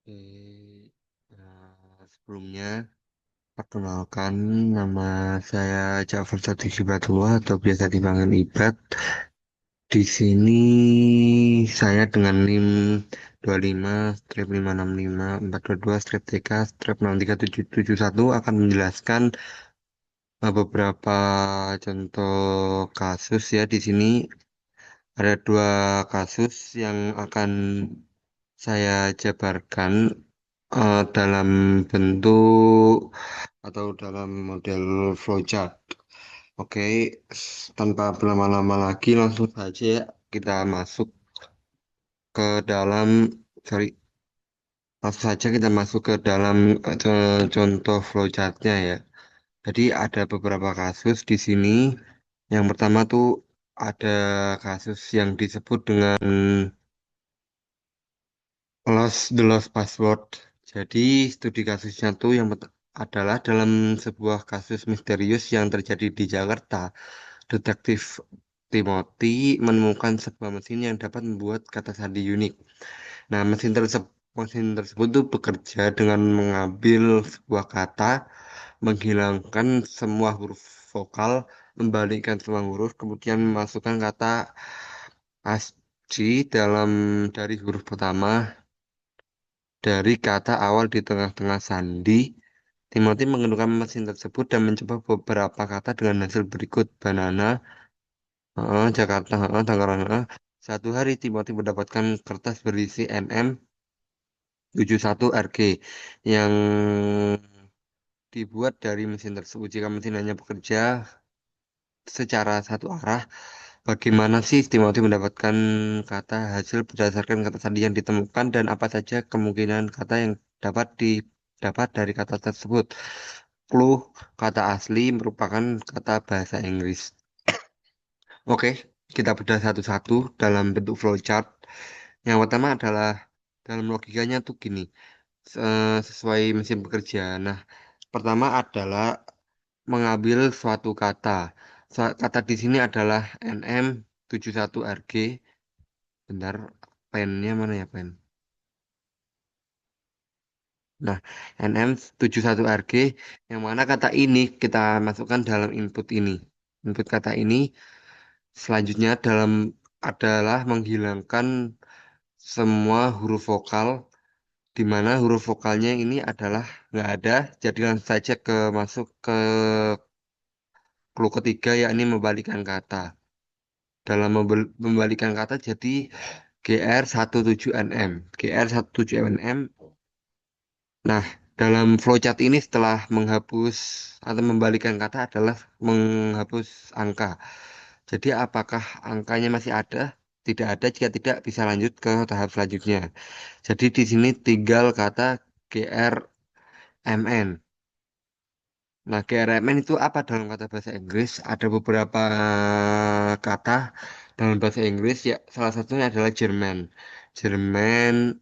Oke, sebelumnya perkenalkan nama saya Ja'far Sadiq Hibatullah atau biasa dipanggil Ibad. Di sini saya dengan NIM 25-565-422-TK-63771 akan menjelaskan beberapa contoh kasus ya. Di sini ada dua kasus yang akan saya jabarkan dalam bentuk atau dalam model flowchart. Oke, tanpa berlama-lama lagi langsung saja kita masuk ke dalam, sorry, langsung saja kita masuk ke dalam contoh flowchartnya ya. Jadi ada beberapa kasus di sini. Yang pertama tuh ada kasus yang disebut dengan the lost password. Jadi studi kasusnya tuh adalah dalam sebuah kasus misterius yang terjadi di Jakarta. Detektif Timothy menemukan sebuah mesin yang dapat membuat kata sandi unik. Nah, mesin tersebut tuh bekerja dengan mengambil sebuah kata, menghilangkan semua huruf vokal, membalikkan semua huruf, kemudian memasukkan kata asci dari huruf pertama dari kata awal di tengah-tengah sandi. Timothy menggunakan mesin tersebut dan mencoba beberapa kata dengan hasil berikut: banana, Jakarta, Tangerang. Satu hari Timothy mendapatkan kertas berisi NM 71 RG yang dibuat dari mesin tersebut. Jika mesin hanya bekerja secara satu arah, bagaimana sih Timothy mendapatkan kata hasil berdasarkan kata sandi yang ditemukan dan apa saja kemungkinan kata yang didapat dari kata tersebut? Clue, kata asli merupakan kata bahasa Inggris. Oke, kita bedah satu-satu dalam bentuk flowchart. Yang pertama adalah dalam logikanya tuh gini, sesuai mesin bekerja. Nah, pertama adalah mengambil suatu kata. Kata di sini adalah NM71RG. Bentar, pennya mana ya pen? Nah, NM71RG yang mana kata ini kita masukkan dalam input ini. Input kata ini selanjutnya adalah menghilangkan semua huruf vokal di mana huruf vokalnya ini adalah nggak ada. Jadi langsung saja masuk ke clue ketiga yakni membalikkan kata. Dalam membalikkan kata jadi GR17NM. GR17NM. Nah, dalam flowchart ini setelah menghapus atau membalikkan kata adalah menghapus angka. Jadi apakah angkanya masih ada? Tidak ada, jika tidak bisa lanjut ke tahap selanjutnya. Jadi di sini tinggal kata GRMN. Nah, GRMN itu apa dalam kata bahasa Inggris? Ada beberapa kata dalam bahasa Inggris ya, salah satunya adalah Jerman. Jerman,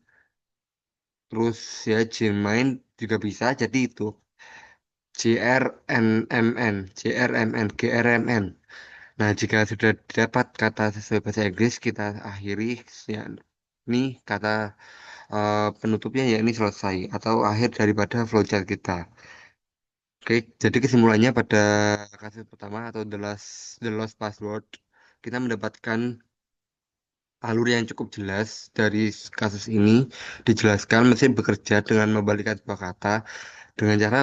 terus ya Jermain juga bisa. Jadi itu JRNMN, JRMN, GRMN. Nah, jika sudah dapat kata sesuai bahasa Inggris, kita akhiri ya, ini kata penutupnya ya ini selesai atau akhir daripada flowchart kita. Oke, jadi kesimpulannya pada kasus pertama atau the lost password, kita mendapatkan alur yang cukup jelas dari kasus ini. Dijelaskan mesin bekerja dengan membalikkan sebuah kata dengan cara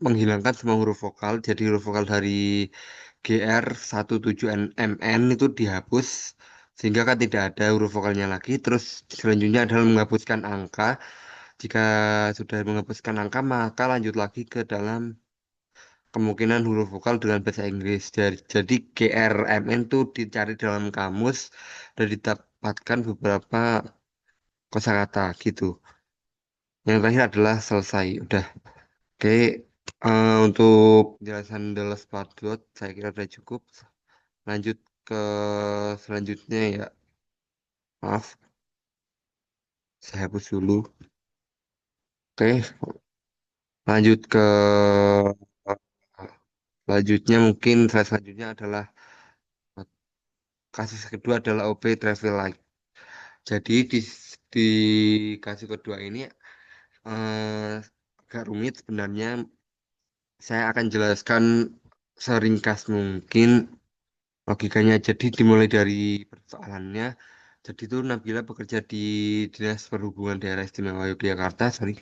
menghilangkan semua huruf vokal. Jadi huruf vokal dari GR17MN itu dihapus sehingga kan tidak ada huruf vokalnya lagi. Terus selanjutnya adalah menghapuskan angka. Jika sudah menghapuskan angka, maka lanjut lagi ke dalam kemungkinan huruf vokal dengan bahasa Inggris. Jadi GRMN itu dicari dalam kamus dan didapatkan beberapa kosakata gitu. Yang terakhir adalah selesai. Udah. Oke, untuk penjelasan The Last Part saya kira sudah cukup. Lanjut ke selanjutnya ya. Maaf, saya hapus dulu. Oke, lanjut ke selanjutnya mungkin slide selanjutnya adalah kasus kedua adalah OP Traffic Light. Jadi di kasus kedua ini eh, agak rumit sebenarnya. Saya akan jelaskan seringkas mungkin logikanya. Jadi dimulai dari persoalannya. Jadi itu Nabila bekerja di Dinas Perhubungan Daerah Istimewa Yogyakarta, sorry,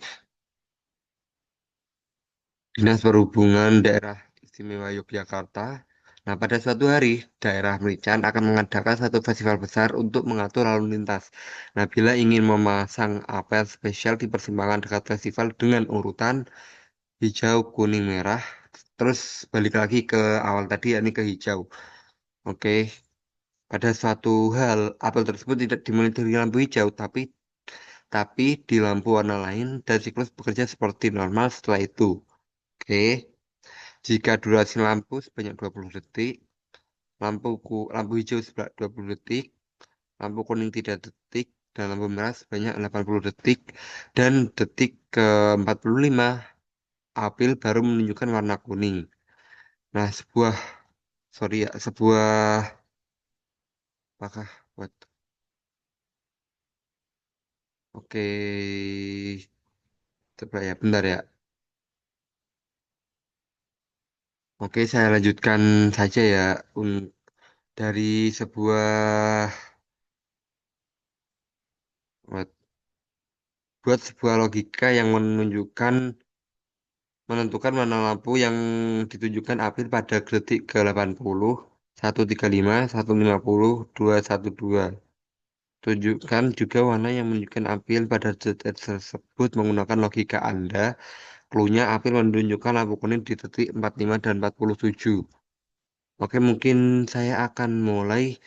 Dinas Perhubungan Daerah Istimewa Yogyakarta. Nah, pada suatu hari, daerah Merican akan mengadakan satu festival besar untuk mengatur lalu lintas. Nabila ingin memasang apel spesial di persimpangan dekat festival dengan urutan hijau, kuning, merah. Terus balik lagi ke awal tadi, yakni ke hijau. Oke, pada suatu hal, apel tersebut tidak dimulai dari lampu hijau, tapi di lampu warna lain dan siklus bekerja seperti normal setelah itu. Oke, jika durasi lampu sebanyak 20 detik, lampu hijau sebanyak 20 detik, lampu kuning 3 detik, dan lampu merah sebanyak 80 detik, dan detik ke 45 apel baru menunjukkan warna kuning. Nah, sorry ya, apakah, what, oke, coba ya, bentar ya. Oke, saya lanjutkan saja ya. Dari sebuah, what, buat sebuah logika yang menentukan warna lampu yang ditunjukkan apel pada detik ke 80, 135, 150, 212. Tunjukkan juga warna yang menunjukkan apel pada detik tersebut menggunakan logika Anda. Clue-nya apel menunjukkan lampu kuning di detik 45 dan 47. Oke, mungkin saya akan mulai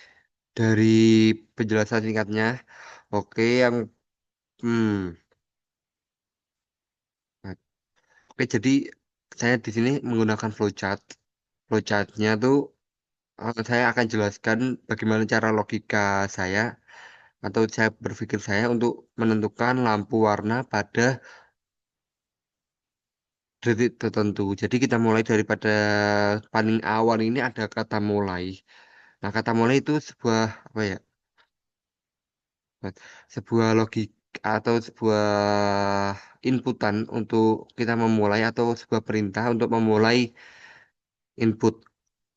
dari penjelasan singkatnya. Oke, hmm, oke, jadi saya di sini menggunakan flowchart. Flowchartnya tuh saya akan jelaskan bagaimana cara logika saya atau saya berpikir saya untuk menentukan lampu warna pada detik tertentu. Jadi kita mulai daripada paling awal ini ada kata mulai. Nah, kata mulai itu sebuah apa ya? Sebuah logik atau sebuah inputan untuk kita memulai atau sebuah perintah untuk memulai input.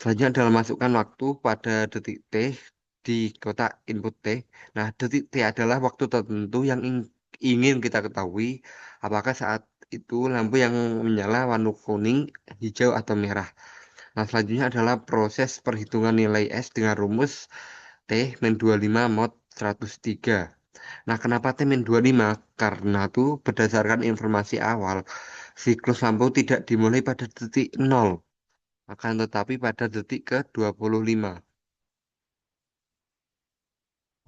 Selanjutnya adalah masukkan waktu pada detik T di kotak input T. Nah, detik T adalah waktu tertentu yang ingin kita ketahui apakah saat itu lampu yang menyala warna kuning, hijau, atau merah. Nah, selanjutnya adalah proses perhitungan nilai S dengan rumus T min 25 mod 103. Nah, kenapa T min 25? Karena tuh berdasarkan informasi awal, siklus lampu tidak dimulai pada detik 0, akan tetapi pada detik ke 25.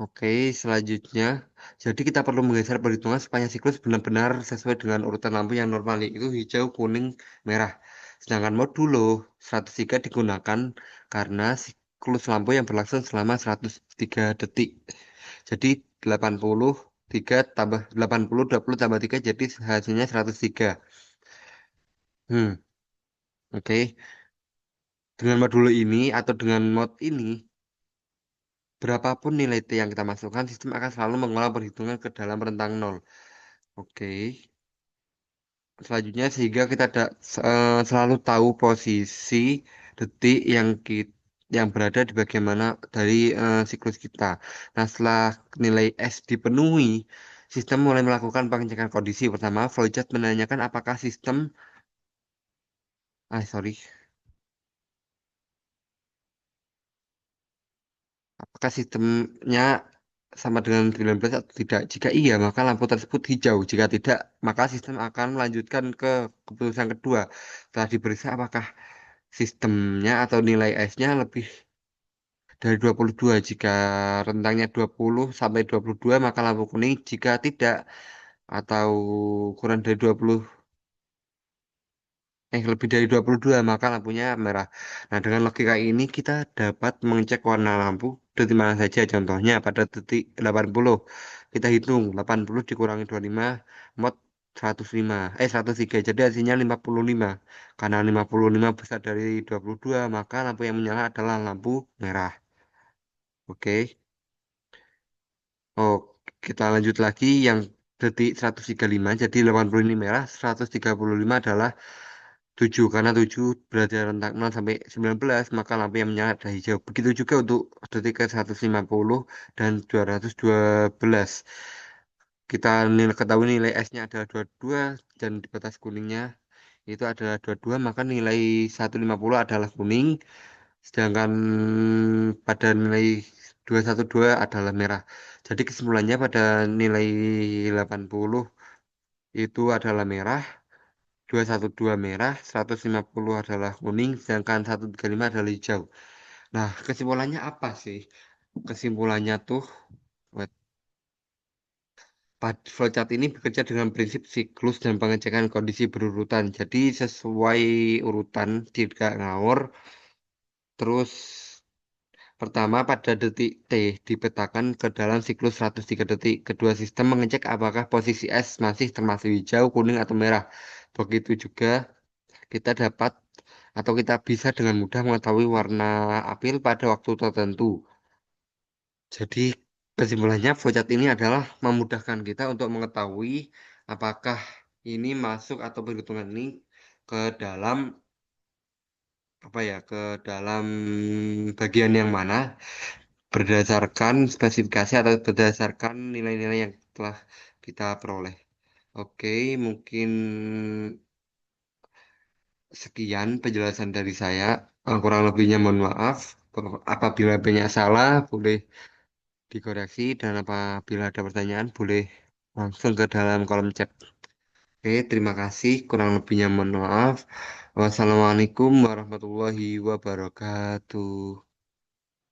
Oke, selanjutnya, jadi kita perlu menggeser perhitungan supaya siklus benar-benar sesuai dengan urutan lampu yang normal, yaitu hijau, kuning, merah. Sedangkan modulo 103 digunakan karena siklus lampu yang berlangsung selama 103 detik. Jadi 83 tambah 80, 20 tambah 3, jadi hasilnya 103. Hmm, oke. Dengan modulo ini atau dengan mod ini, berapapun nilai T yang kita masukkan, sistem akan selalu mengulang perhitungan ke dalam rentang nol. Oke. Selanjutnya sehingga kita selalu tahu posisi detik yang berada di bagian mana dari siklus kita. Nah, setelah nilai S dipenuhi, sistem mulai melakukan pengecekan kondisi. Pertama, flowchart menanyakan sorry, apakah sistemnya sama dengan 19 atau tidak. Jika iya, maka lampu tersebut hijau. Jika tidak, maka sistem akan melanjutkan ke keputusan kedua. Setelah diperiksa apakah sistemnya atau nilai S-nya lebih dari 22. Jika rentangnya 20 sampai 22, maka lampu kuning. Jika tidak atau kurang dari 20, lebih dari 22, maka lampunya merah. Nah, dengan logika ini kita dapat mengecek warna lampu dari mana saja. Contohnya pada detik 80, kita hitung 80 dikurangi 25 mod 105, 103. Jadi hasilnya 55. Karena 55 besar dari 22, maka lampu yang menyala adalah lampu merah. Oke. Oh, kita lanjut lagi yang detik 135, jadi 80 ini merah, 135 adalah 7 karena 7 berada rentang 0 sampai 19, maka lampu yang menyala adalah hijau. Begitu juga untuk detik ke 150 dan 212. Kita ketahui nilai S-nya adalah 22 dan di batas kuningnya itu adalah 22, maka nilai 150 adalah kuning, sedangkan pada nilai 212 adalah merah. Jadi kesimpulannya pada nilai 80 itu adalah merah, 212 merah, 150 adalah kuning, sedangkan 135 adalah hijau. Nah, kesimpulannya apa sih? Kesimpulannya tuh, flowchart ini bekerja dengan prinsip siklus dan pengecekan kondisi berurutan. Jadi sesuai urutan, tidak ngawur. Terus pertama pada detik T dipetakan ke dalam siklus 103 detik. Kedua sistem mengecek apakah posisi S masih termasuk hijau, kuning, atau merah. Begitu juga kita dapat atau kita bisa dengan mudah mengetahui warna apel pada waktu tertentu. Jadi kesimpulannya flowchart ini adalah memudahkan kita untuk mengetahui apakah ini masuk atau perhitungan ini ke dalam apa ya, ke dalam bagian yang mana berdasarkan spesifikasi atau berdasarkan nilai-nilai yang telah kita peroleh. Oke, mungkin sekian penjelasan dari saya. Kurang lebihnya mohon maaf. Apabila banyak salah, boleh dikoreksi, dan apabila ada pertanyaan boleh langsung ke dalam kolom chat. Oke, terima kasih. Kurang lebihnya mohon maaf. Wassalamualaikum warahmatullahi wabarakatuh.